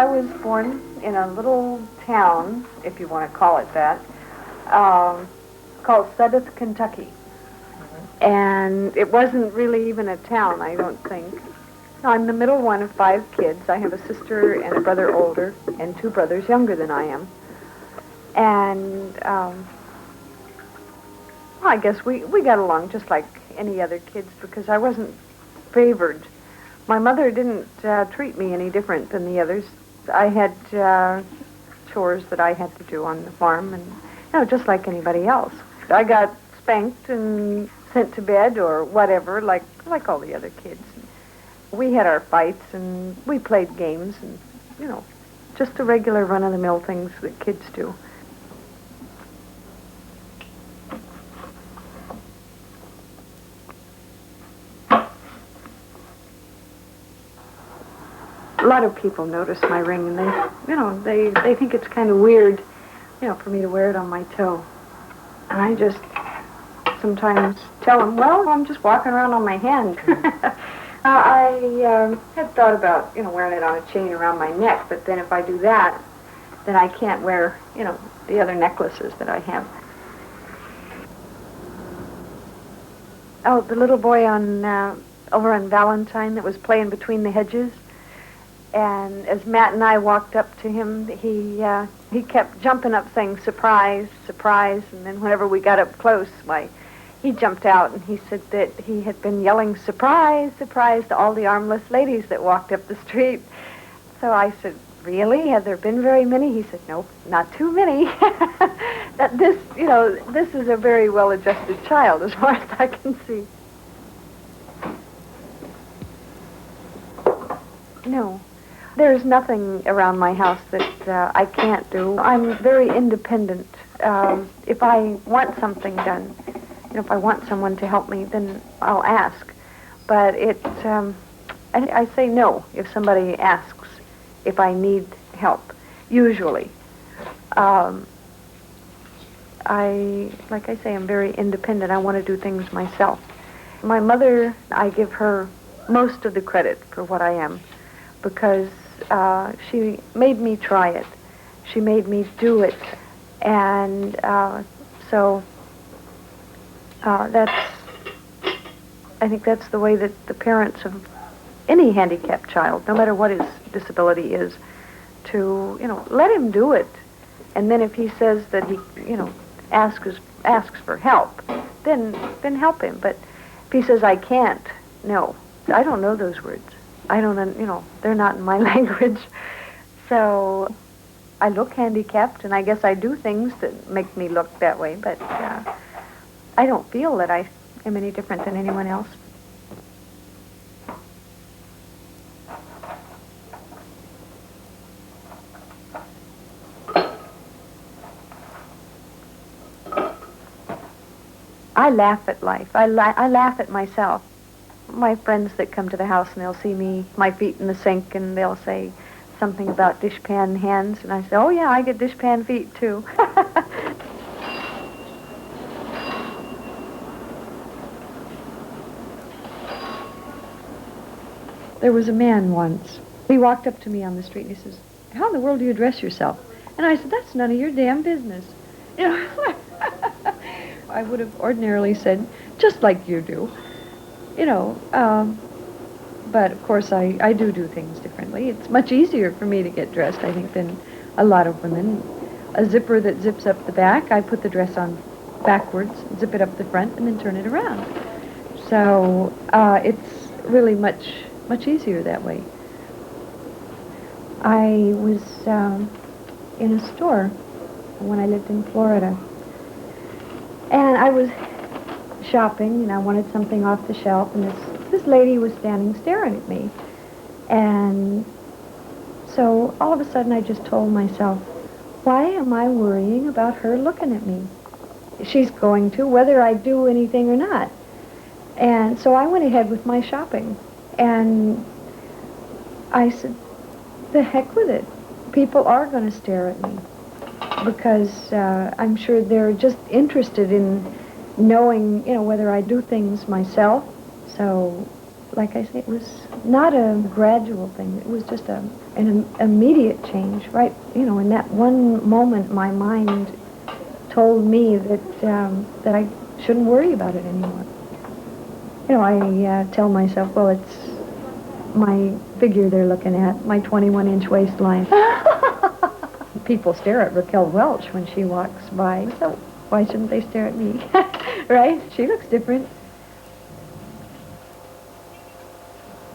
I was born in a little town, if you want to call it that, called Sudeth, Kentucky. And it wasn't really even a town, I don't think. I'm the middle one of 5 kids. I have a sister and a brother older, and 2 brothers younger than I am. And well, I guess we got along just like any other kids because I wasn't favored. My mother didn't treat me any different than the others. I had chores that I had to do on the farm, and just like anybody else. I got spanked and sent to bed or whatever, like all the other kids. We had our fights, and we played games, and, just the regular run-of-the-mill things that kids do. A lot of people notice my ring, and they think it's kind of weird, for me to wear it on my toe. And I just sometimes tell them, well, I'm just walking around on my hand. I had thought about, wearing it on a chain around my neck, but then if I do that, then I can't wear, the other necklaces that I have. Oh, the little boy over on Valentine that was playing between the hedges. And as Matt and I walked up to him, he kept jumping up saying, surprise, surprise. And then whenever we got up close, he jumped out and he said that he had been yelling, surprise, surprise, to all the armless ladies that walked up the street. So I said, really? Have there been very many? He said, nope, not too many. This is a very well-adjusted child as far as I can see. No. There's nothing around my house that I can't do. I'm very independent. If I want something done, if I want someone to help me, then I'll ask. But I say no if somebody asks if I need help, usually. Like I say, I'm very independent. I want to do things myself. My mother, I give her most of the credit for what I am, because she made me try it. She made me do it. And so I think that's the way that the parents of any handicapped child, no matter what his disability is, to, let him do it. And then if he says that he, asks for help, then help him. But if he says, I can't, no. I don't know those words. I don't, they're not in my language. So I look handicapped, and I guess I do things that make me look that way, but I don't feel that I am any different than anyone else. I laugh at life. I laugh at myself. My friends that come to the house and they'll see me, my feet in the sink, and they'll say something about dishpan hands, and I say, oh yeah, I get dishpan feet too. There was a man once. He walked up to me on the street and he says, how in the world do you dress yourself? And I said, that's none of your damn business. I would have ordinarily said, just like you do. But of course I do things differently. It's much easier for me to get dressed, I think, than a lot of women. A zipper that zips up the back, I put the dress on backwards, zip it up the front, and then turn it around. So it's really much easier that way. I was in a store when I lived in Florida, and I was shopping, and I wanted something off the shelf, and this lady was standing staring at me. And so all of a sudden I just told myself, why am I worrying about her looking at me? She's going to, whether I do anything or not. And so I went ahead with my shopping. And I said, the heck with it. People are going to stare at me, because I'm sure they're just interested in knowing, whether I do things myself. So like I say, it was not a gradual thing. It was just an immediate change, right? You know, in that one moment, my mind told me that I shouldn't worry about it anymore. You know, I tell myself, well, it's my figure they're looking at, my 21-inch waistline. People stare at Raquel Welch when she walks by, so why shouldn't they stare at me? Right? She looks different.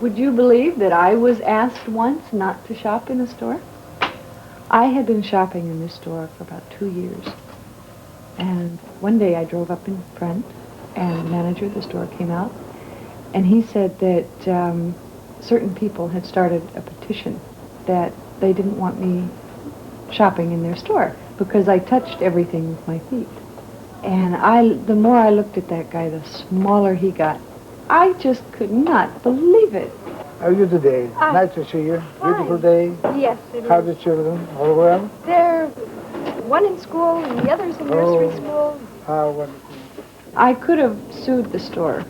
Would you believe that I was asked once not to shop in a store? I had been shopping in this store for about 2 years. And one day I drove up in front, and the manager of the store came out, and he said that certain people had started a petition that they didn't want me shopping in their store because I touched everything with my feet. And the more I looked at that guy, the smaller he got. I just could not believe it. How are you today? Hi. Nice to see you. Hi. Beautiful day. Yes, it is. How are the children? All well? They're one in school and the other's in nursery school. How wonderful. I could have sued the store,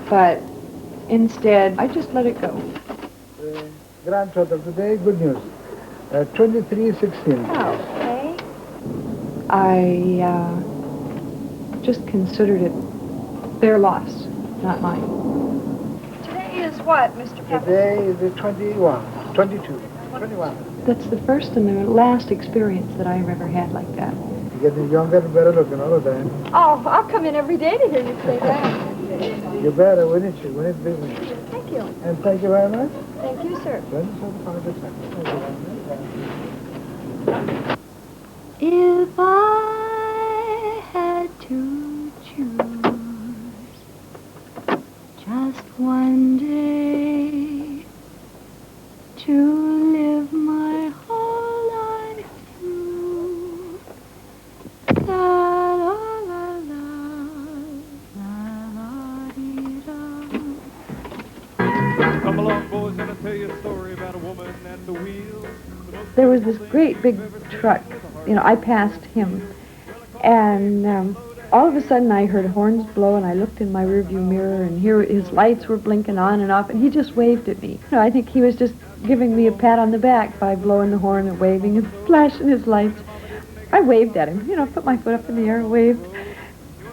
but instead I just let it go. Grand total today, good news. 2316. Okay. I just considered it their loss, not mine. Today is what, Mr. Pepper? Today is the 21. 22. 21. That's the first and the last experience that I've ever had like that. You're getting younger and better looking all the time. Oh, I'll come in every day to hear you say that. You better, wouldn't you? When it's business. Thank you. And thank you very much. Thank you, sir. If I had to choose just one day to live my whole life through, la la la la la dee da. Come along, boys, and I'll tell you a story about a woman and the wheel. There was this great big truck. You know, I passed him, and all of a sudden I heard horns blow, and I looked in my rearview mirror, and here his lights were blinking on and off, and he just waved at me. You know, I think he was just giving me a pat on the back by blowing the horn and waving and flashing his lights. I waved at him, you know, put my foot up in the air and waved.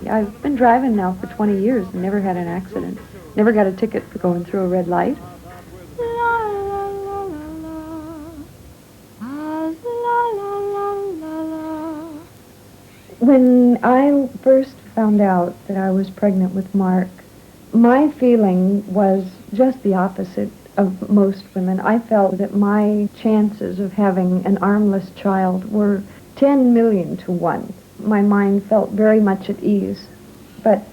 Yeah, I've been driving now for 20 years and never had an accident. Never got a ticket for going through a red light. When I first found out that I was pregnant with Mark, my feeling was just the opposite of most women. I felt that my chances of having an armless child were 10 million to 1. My mind felt very much at ease, but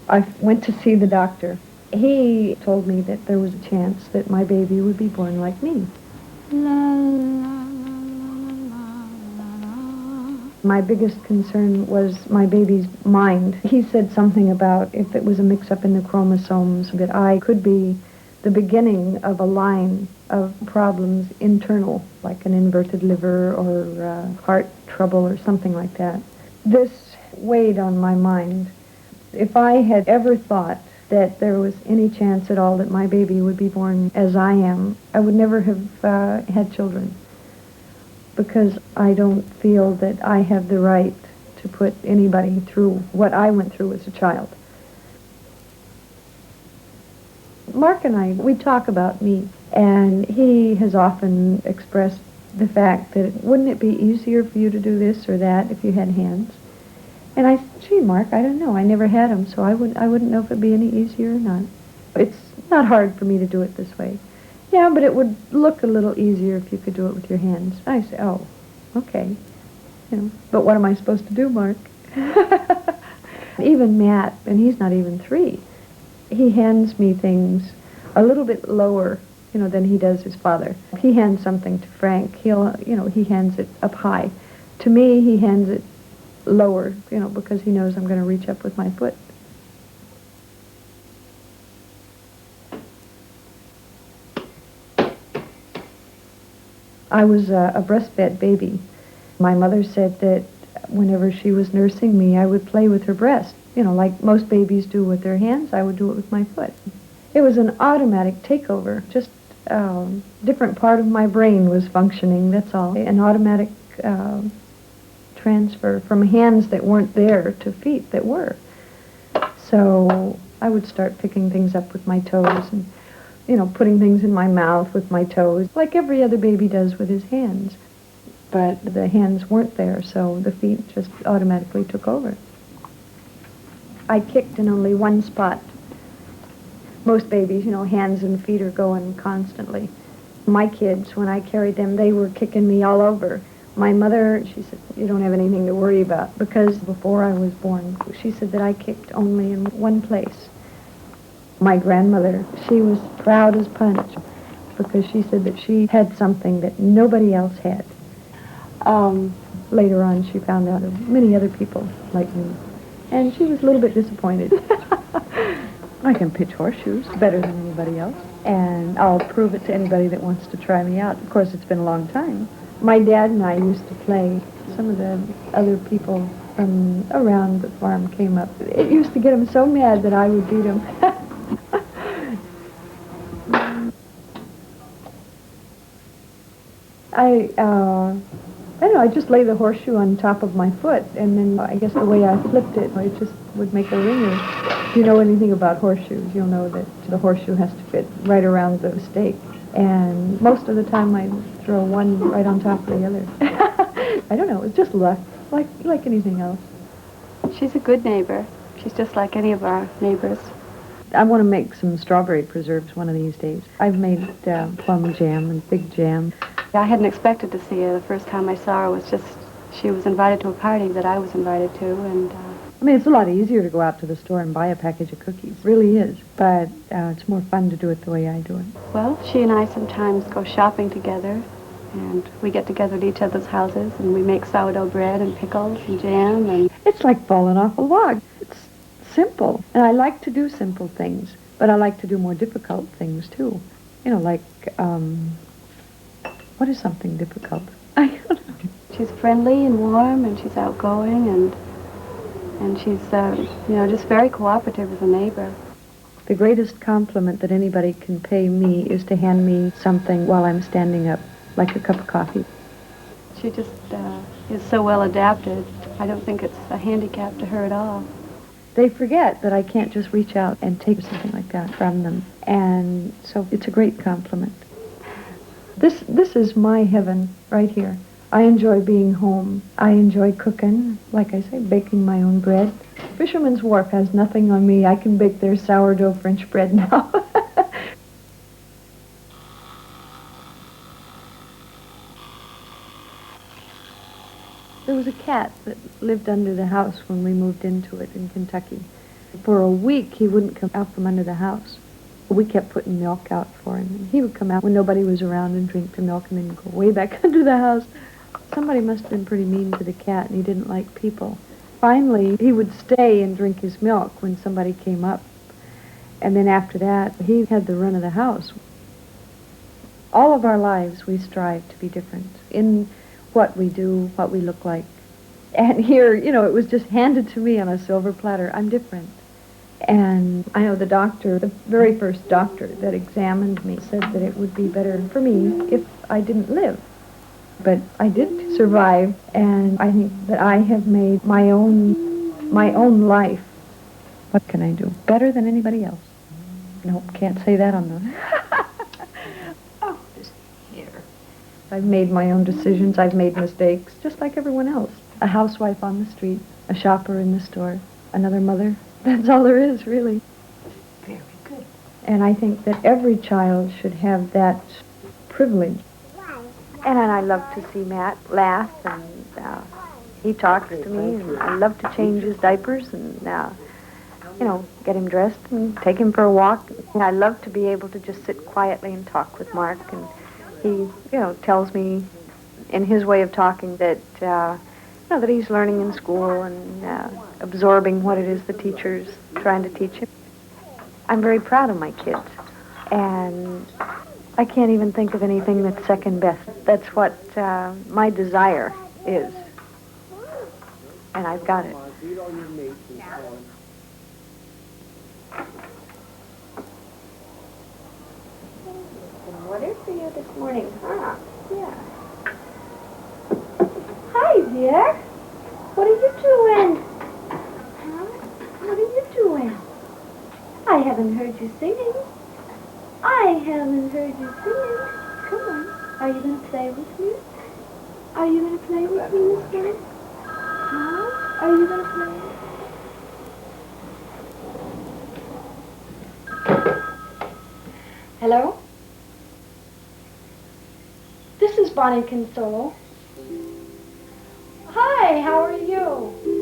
I went to see the doctor. He told me that there was a chance that my baby would be born like me. La, la. My biggest concern was my baby's mind. He said something about if it was a mix-up in the chromosomes, that I could be the beginning of a line of problems internal, like an inverted liver or heart trouble or something like that. This weighed on my mind. If I had ever thought that there was any chance at all that my baby would be born as I am, I would never have had children, because I don't feel that I have the right to put anybody through what I went through as a child. Mark and I, we talk about me, and he has often expressed the fact that wouldn't it be easier for you to do this or that if you had hands? And I said, gee, Mark, I don't know. I never had them, so I wouldn't know if it'd be any easier or not. It's not hard for me to do it this way. Yeah, but it would look a little easier if you could do it with your hands. I say, oh, okay. You know, but what am I supposed to do, Mark? Even Matt, and he's not even 3, he hands me things a little bit lower, you know, than he does his father. If he hands something to Frank, he hands it up high. To me, he hands it lower, you know, because he knows I'm going to reach up with my foot. I was a breastfed baby. My mother said that whenever she was nursing me, I would play with her breast. You know, like most babies do with their hands, I would do it with my foot. It was an automatic takeover. Just different part of my brain was functioning, that's all. An automatic transfer from hands that weren't there to feet that were. So I would start picking things up with my toes and, putting things in my mouth with my toes, like every other baby does with his hands. But the hands weren't there, so the feet just automatically took over. I kicked in only one spot. Most babies, hands and feet are going constantly. My kids, when I carried them, they were kicking me all over. My mother, she said, you don't have anything to worry about, because before I was born, she said that I kicked only in one place. My grandmother, she was proud as punch, because she said that she had something that nobody else had. Later on, she found out of many other people like me, and she was a little bit disappointed. I can pitch horseshoes better than anybody else, and I'll prove it to anybody that wants to try me out. Of course, it's been a long time. My dad and I used to play. Some of the other people from around the farm came up. It used to get them so mad that I would beat them. I don't know, I just lay the horseshoe on top of my foot, and then I guess the way I flipped it, it just would make a ringer. If you know anything about horseshoes, you'll know that the horseshoe has to fit right around the stake. And most of the time I throw one right on top of the other. I don't know, it's just luck, like anything else. She's a good neighbor. She's just like any of our neighbors. I want to make some strawberry preserves one of these days. I've made plum jam and fig jam. I hadn't expected to see her. The first time I saw her was just, she was invited to a party that I was invited to, and... I mean, it's a lot easier to go out to the store and buy a package of cookies. It really is. But it's more fun to do it the way I do it. Well, she and I sometimes go shopping together, and we get together at each other's houses, and we make sourdough bread and pickles and jam, and... It's like falling off a log. It's simple. And I like to do simple things, but I like to do more difficult things, too. Like, what is something difficult? I don't know. She's friendly and warm, and she's outgoing, and she's, just very cooperative as a neighbor. The greatest compliment that anybody can pay me is to hand me something while I'm standing up, like a cup of coffee. She just is so well adapted. I don't think it's a handicap to her at all. They forget that I can't just reach out and take something like that from them. And so it's a great compliment. This is my heaven right here. I enjoy being home. I enjoy cooking, like I say, baking my own bread. Fisherman's Wharf has nothing on me. I can bake their sourdough French bread now. There was a cat that lived under the house when we moved into it in Kentucky. For a week, he wouldn't come out from under the house. We kept putting milk out for him. And he would come out when nobody was around and drink the milk and then go way back under the house. Somebody must have been pretty mean to the cat, and he didn't like people. Finally, he would stay and drink his milk when somebody came up. And then after that, he had the run of the house. All of our lives, we strive to be different in what we do, what we look like. And here, it was just handed to me on a silver platter. I'm different. And I know the doctor, the very first doctor that examined me, said that it would be better for me if I didn't live. But I did survive, and I think that I have made my own life. What can I do? Better than anybody else. Nope, can't say that on the... Oh, this here. I've made my own decisions. I've made mistakes, just like everyone else. A housewife on the street, a shopper in the store, another mother. That's all there is, really. Very good. And I think that every child should have that privilege. And I love to see Matt laugh, and he talks to me, and I love to change his diapers and, get him dressed and take him for a walk. And I love to be able to just sit quietly and talk with Mark, and he, tells me in his way of talking that, that he's learning in school and absorbing what it is the teacher's trying to teach him. I'm very proud of my kids, and I can't even think of anything that's second best. That's what my desire is, and I've got it. morning, huh? Yeah. Hi, dear. What are you doing? Huh? What are you doing? I haven't heard you singing. I haven't heard you singing. Come on. Are you going to play with me? Are you going to play with me, Miss Bennett? Huh? Are you going to play? Hello? This is Bonnie Consolo. Hi, how are you?